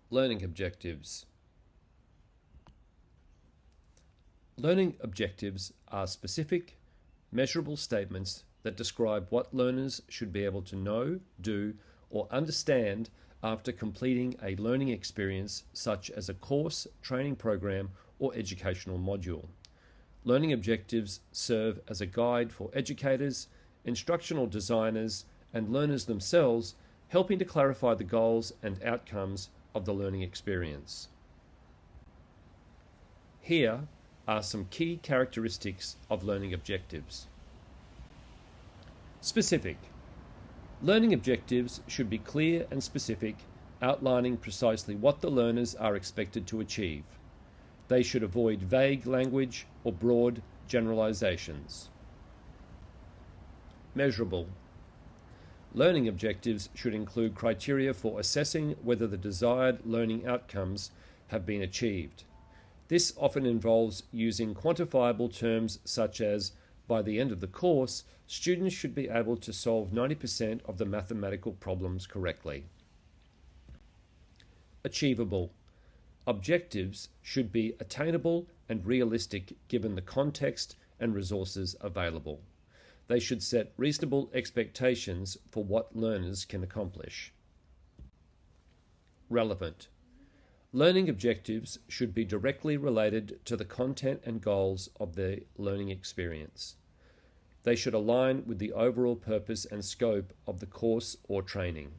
Learning objectives. Learning objectives are specific, measurable statements that describe what learners should be able to know, do, or understand after completing a learning experience such as a course, training program, or educational module. Learning objectives serve as a guide for educators, instructional designers, and learners themselves, helping to clarify the goals and outcomes of the learning experience. Here are some key characteristics of learning objectives. Specific. Learning objectives should be clear and specific, outlining precisely what the learners are expected to achieve. They should avoid vague language or broad generalizations. Measurable. Learning objectives should include criteria for assessing whether the desired learning outcomes have been achieved. This often involves using quantifiable terms such as, by the end of the course, students should be able to solve 90% of the mathematical problems correctly. Achievable. Objectives should be attainable and realistic given the context and resources available. They should set reasonable expectations for what learners can accomplish. Relevant. Learning objectives should be directly related to the content and goals of the learning experience. They should align with the overall purpose and scope of the course or training.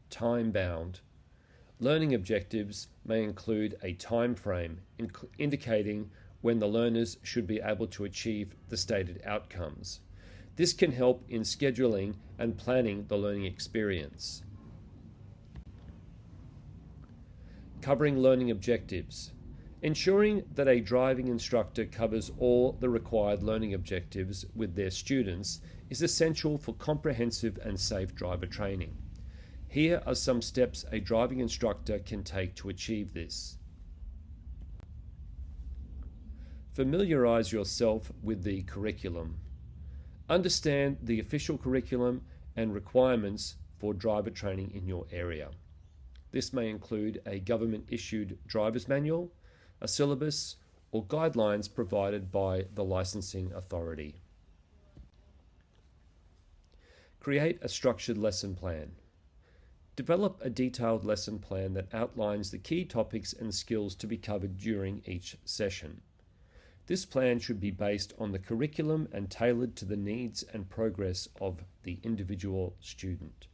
Time-bound. Learning objectives may include a time frame indicating when the learners should be able to achieve the stated outcomes. This can help in scheduling and planning the learning experience. Covering learning objectives. Ensuring that a driving instructor covers all the required learning objectives with their students is essential for comprehensive and safe driver training. Here are some steps a driving instructor can take to achieve this. Familiarize yourself with the curriculum. Understand the official curriculum and requirements for driver training in your area. This may include a government-issued driver's manual, a syllabus, or guidelines provided by the licensing authority. Create a structured lesson plan. Develop a detailed lesson plan that outlines the key topics and skills to be covered during each session. This plan should be based on the curriculum and tailored to the needs and progress of the individual student.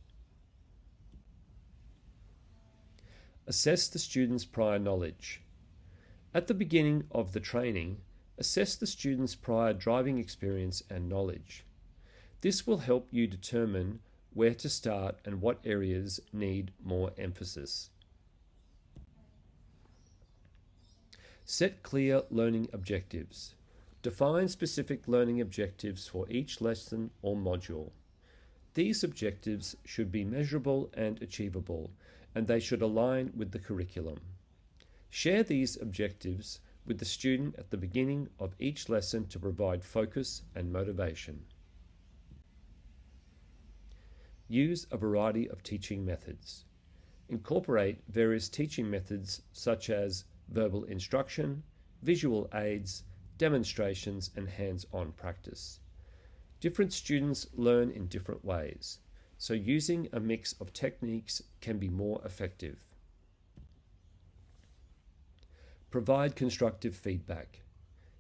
Assess the student's prior knowledge. At the beginning of the training, assess the student's prior driving experience and knowledge. This will help you determine where to start and what areas need more emphasis. Set clear learning objectives. Define specific learning objectives for each lesson or module. These objectives should be measurable and achievable, and they should align with the curriculum. Share these objectives with the student at the beginning of each lesson to provide focus and motivation. Use a variety of teaching methods. Incorporate various teaching methods such as verbal instruction, visual aids, demonstrations, and hands-on practice. Different students learn in different ways, so using a mix of techniques can be more effective. Provide constructive feedback.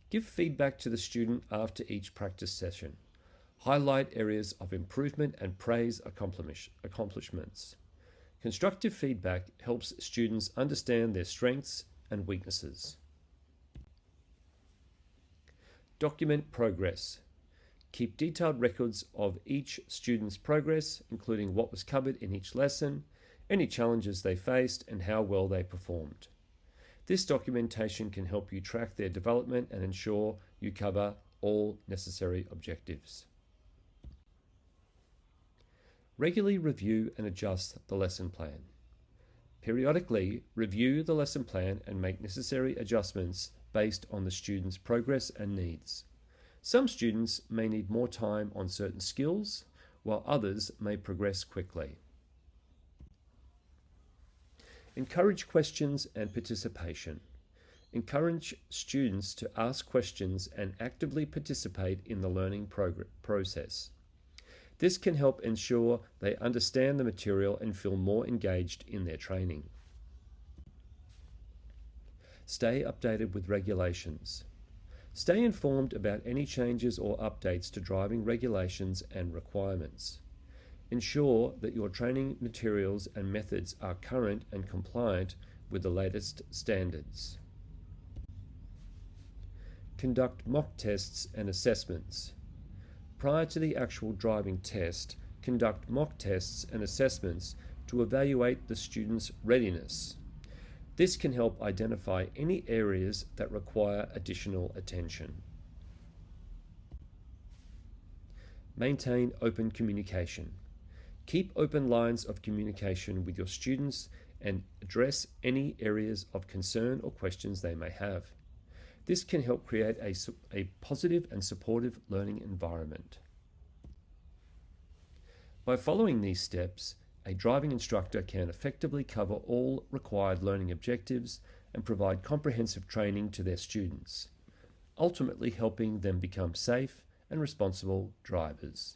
Give feedback to the student after each practice session. Highlight areas of improvement and praise accomplishments. Constructive feedback helps students understand their strengths and weaknesses. Document progress. Keep detailed records of each student's progress, including what was covered in each lesson, any challenges they faced, and how well they performed. This documentation can help you track their development and ensure you cover all necessary objectives. Regularly review and adjust the lesson plan. Periodically review the lesson plan and make necessary adjustments based on the student's progress and needs. Some students may need more time on certain skills, while others may progress quickly. Encourage questions and participation. Encourage students to ask questions and actively participate in the learning process. This can help ensure they understand the material and feel more engaged in their training. Stay updated with regulations. Stay informed about any changes or updates to driving regulations and requirements. Ensure that your training materials and methods are current and compliant with the latest standards. Conduct mock tests and assessments. Prior to the actual driving test, conduct mock tests and assessments to evaluate the student's readiness. This can help identify any areas that require additional attention. Maintain open communication. Keep open lines of communication with your students and address any areas of concern or questions they may have. This can help create a positive and supportive learning environment. By following these steps, a driving instructor can effectively cover all required learning objectives and provide comprehensive training to their students, ultimately helping them become safe and responsible drivers.